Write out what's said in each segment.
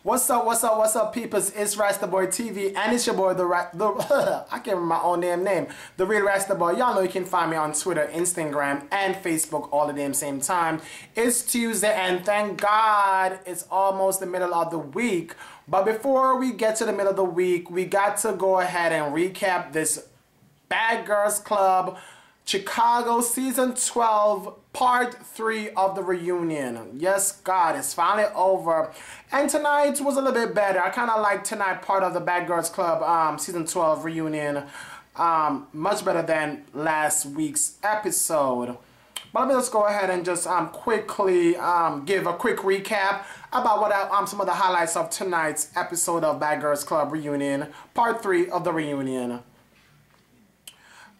What's up, peepers? It's Rasta Boy TV, and it's your boy, I can't remember my own damn name, The Real Rasta Boy. Y'all know you can find me on Twitter, Instagram, and Facebook all at the same time. It's Tuesday, and thank God it's almost the middle of the week. But before we get to the middle of the week, we got to go ahead and recap this Bad Girls Club Chicago Season 12 Part 3 of the reunion. Yes, God, it's finally over. And tonight was a little bit better. I kind of like tonight part of the Bad Girls Club Season 12 reunion. Much better than last week's episode. But let me just go ahead and just quickly give a quick recap about what some of the highlights of tonight's episode of Bad Girls Club Reunion, Part 3 of the reunion.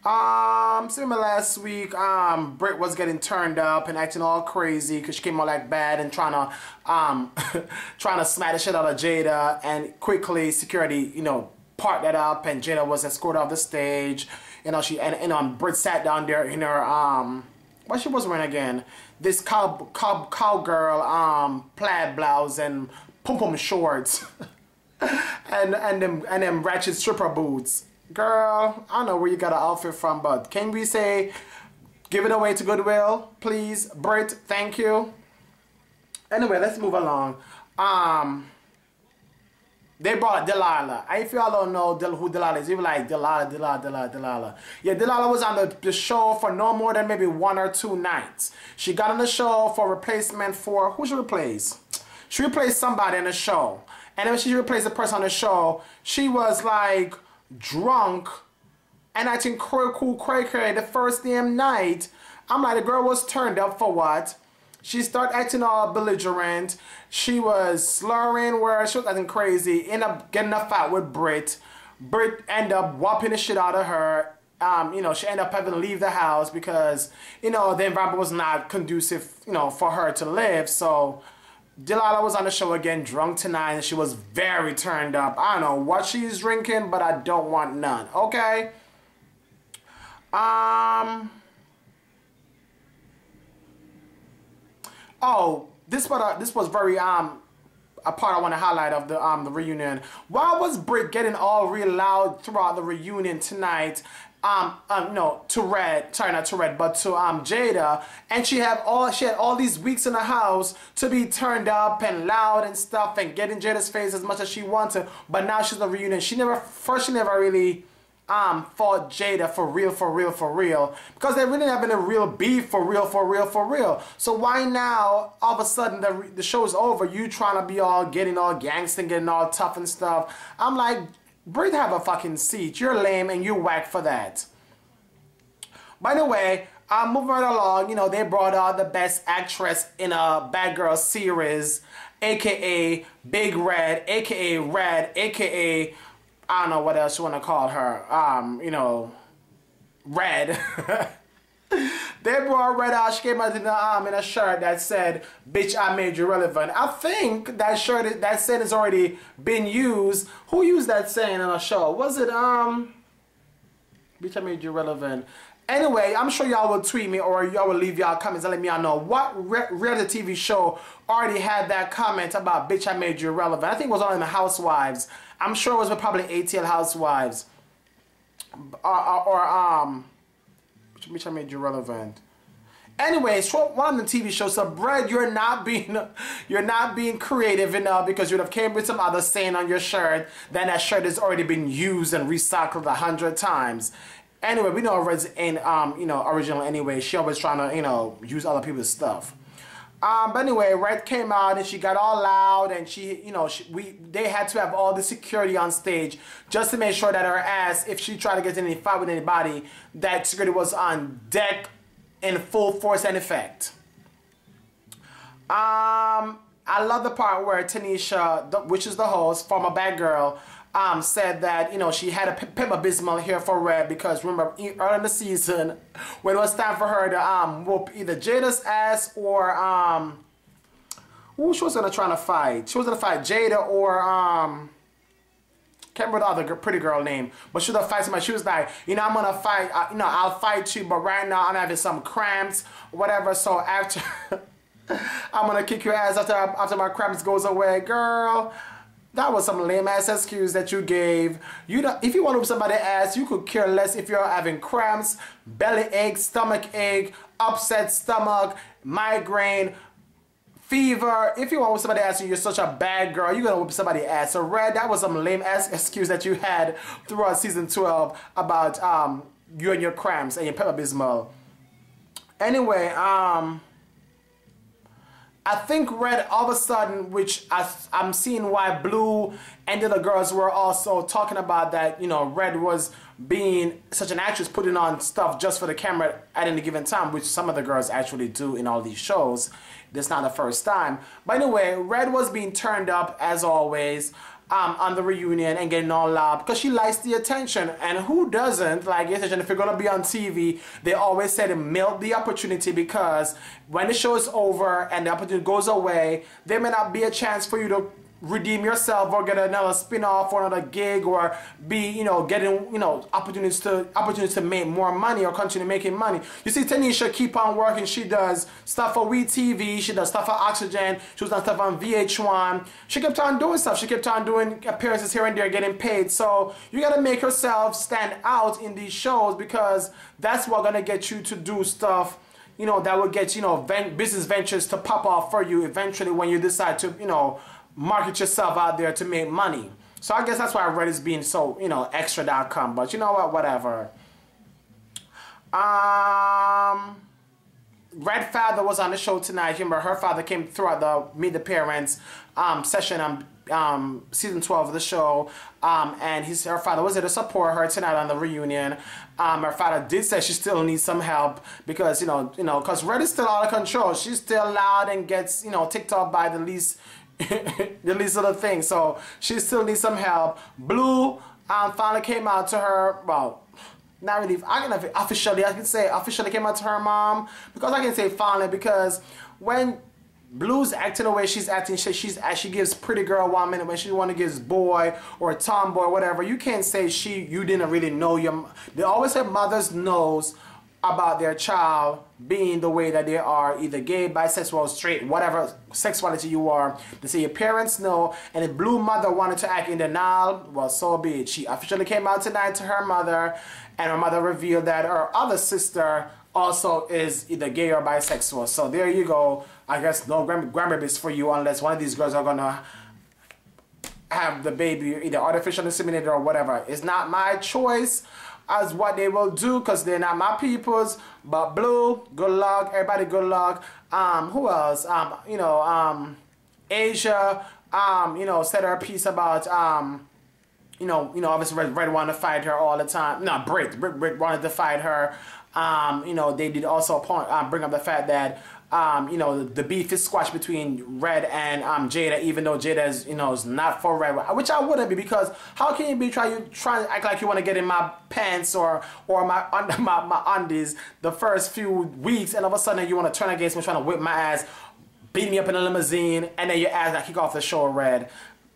Similar last week, Britt was getting turned up and acting all crazy because she came out like bad and trying to smack the shit out of Jada, and quickly security, parked that up, and Jada was escorted off the stage. Britt sat down there in her what she was wearing again? This cowgirl plaid blouse and pom-pom shorts and them ratchet stripper boots. Girl, I don't know where you got an outfit from, but can we say, give it away to Goodwill, please? Britt, thank you. Anyway, let's move along. They brought Delilah. If y'all don't know who Delilah is, you be like, Delilah. Yeah, Delilah was on the show for no more than maybe 1 or 2 nights. She got on the show for replacement for, who she replaced? She replaced somebody on the show. And when she replaced the person on the show, she was like, drunk and acting cool cray the first damn night. I'm like, the girl was turned up for what? She started acting all belligerent. She was slurring words. She was acting crazy. Ended up getting a fight with Britt. Britt ended up whopping the shit out of her. She ended up having to leave the house because, the environment was not conducive, for her to live. So Delilah was on the show again, drunk tonight, and she was very turned up. I don't know what she's drinking, but I don't want none. Okay? Oh, this was very a part I want to highlight of the reunion. Why was Britt getting all real loud throughout the reunion tonight? To Red, sorry, not to Red, but to Jada, and she had all these weeks in the house to be turned up and loud and stuff and get in Jada's face as much as she wanted. But now she's in the reunion. She never really fought Jada for real, because they really haven't a real beef for real. So why now all of a sudden the show's over, you trying to be getting all gangster, getting all tough and stuff? I'm like, Britt, have a fucking seat. You're lame and you whack for that. By the way, moving right along, they brought out the best actress in a Bad Girls series, aka Big Red, aka Red, aka I don't know what else you want to call her. Red. They brought Red out. She came out in a shirt that said, "Bitch, I made you relevant." I think that saying has already been used. Who used that saying on a show? Was it "Bitch, I made you relevant"? Anyway, I'm sure y'all will tweet me or y'all will leave y'all comments and let me know what reality TV show already had that comment about "Bitch, I made you relevant." I think it was on the Housewives. I'm sure it was with probably ATL Housewives or "Bitch, I made you relevant." Anyways, one of the TV shows. So, Brad, you're not being creative enough, because you'd have came with some other saying on your shirt. Then that shirt has already been used and recycled 100 times. Anyway, we know Red's in original anyway. She always trying to use other people's stuff. But anyway, Red came out and she got all loud, and they had to have all the security on stage just to make sure that her ass, if she tried to get in any fight with anybody, that security was on deck in full force and effect. I love the part where Tanisha, which is the host, former Bad Girl, said that she had a Pepto-Bismol here for Red, because remember early in the season when it was time for her to whoop either Jada's ass or who she was gonna try to fight. She was gonna fight Jada or can't remember the other pretty girl name, but she was gonna fight somebody. She was like, I'm gonna fight, I'll fight you, but right now I'm having some cramps, whatever. So after I'm gonna kick your ass after my cramps goes away, girl. That was some lame ass excuse that you gave. You know, if you want to whoop somebody's ass, you could care less if you're having cramps, belly ache, stomach ache, upset stomach, migraine, fever. If you want to whoop somebody's ass and you're such a bad girl, you're gonna whoop somebody's ass. So Red, that was some lame ass excuse that you had throughout season 12 about you and your cramps and your Pepto-Bismol. Anyway, I think Red all of a sudden, which I'm seeing why Blue and the other girls were also talking about that, you know, Red was being such an actress, putting on stuff just for the camera at any given time, which some of the girls actually do in all these shows. This is not the first time. But anyway, Red was being turned up as always on the reunion and getting all loud because she likes the attention. And who doesn't like the attention? If you're going to be on TV, they always say to milk the opportunity, because when the show is over and the opportunity goes away, there may not be a chance for you to redeem yourself or get another spin-off or another gig or be, you know, getting, you know, opportunities to make more money or continue making money. You see Tanisha keep on working. She does stuff for WeTV, she does stuff for Oxygen, she was done stuff on VH1. She kept on doing stuff. She kept on doing appearances here and there, getting paid. So you gotta make yourself stand out in these shows, because that's what's gonna get you to do stuff, you know, that will get, you know, business ventures to pop off for you eventually when you decide to, you know, market yourself out there to make money. So I guess that's why Red is being so, you know, extra.com. But you know what, whatever. Red father was on the show tonight. Remember, her father came throughout the Meet the Parents session on season 12 of the show, and her father was there to support her tonight on the reunion. Her father did say she still needs some help because, you know, because Red is still out of control. She's still loud and gets, you know, ticked off by the least little thing. So she still needs some help. Blue finally came out to her. Well, not really. I can say officially came out to her mom, because I can say finally, because when Blue's acting the way she's acting, she gives pretty girl 1 minute when she want to give boy or tomboy or whatever. You can't say you didn't really know your. They always have mothers knows about their child being the way that they are, either gay, bisexual, straight, whatever sexuality you are. They say your parents know, and if Blue mother wanted to act in denial, well, so be it. She officially came out tonight to her mother, and her mother revealed that her other sister also is either gay or bisexual. So there you go. I guess no grandbabies for you unless one of these girls are gonna have the baby either artificially inseminated or whatever. It's not my choice as what they will do, because they're not my peoples. But Blue, good luck. Everybody, good luck. Who else? You know, Asia, you know, said her piece about, you know, obviously Red wanted to fight her all the time. No, Brit wanted to fight her. You know, they did also bring up the fact that, you know, the beef is squashed between Red and Jada, even though Jada is, you know, is not for Red, which I wouldn't be, because how can you be trying to act like you want to get in my pants or my undies the first few weeks, and all of a sudden you want to turn against me, trying to whip my ass, beat me up in a limousine, and then your ass kick off the show, Red.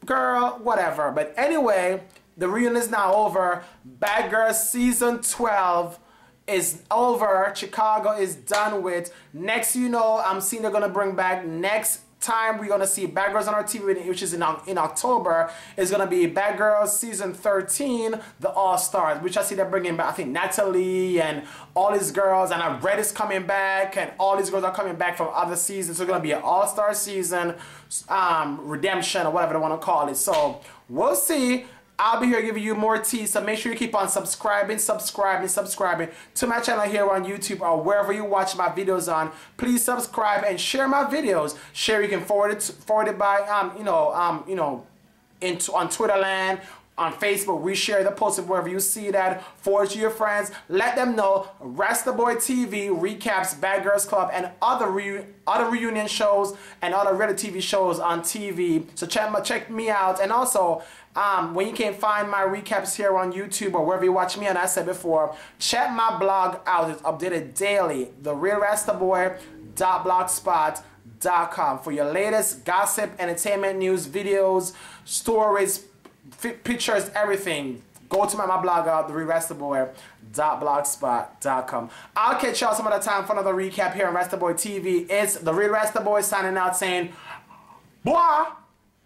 Girl, whatever. But anyway, the reunion is now over. Bad Girls season 12 is over. Chicago is done with. Next, you know, I'm seeing they're gonna bring back next time we're gonna see Bad Girls on our TV, which is in October, is gonna be Bad Girls season 13, the All Stars, which I see they're bringing back. I think Natalie and all these girls, and I read is coming back, and all these girls are coming back from other seasons. So it's gonna be an All Star season, redemption or whatever they want to call it. So we'll see. I'll be here giving you more tea, so make sure you keep on subscribing to my channel here on YouTube or wherever you watch my videos on. Please subscribe and share my videos. Share, you can forward it by on Twitter land, on Facebook. Reshare the post wherever you see that. Forward to your friends. Let them know. Rasta Boy TV recaps Bad Girls Club and other reunion shows and other reality TV shows on TV. So check me out. And also, when you can't find my recaps here on YouTube or wherever you watch me, and I said before, check my blog out. It's updated daily. TheRealRastaBoy.blogspot.com for your latest gossip, entertainment news, videos, stories, pictures, everything. Go to my blog out, TheRealRastaBoy.blogspot.com. blogspot.com. I'll catch y'all some other time for another recap here on Rasta Boy TV. It's the real Rasta Boy signing out saying, boy.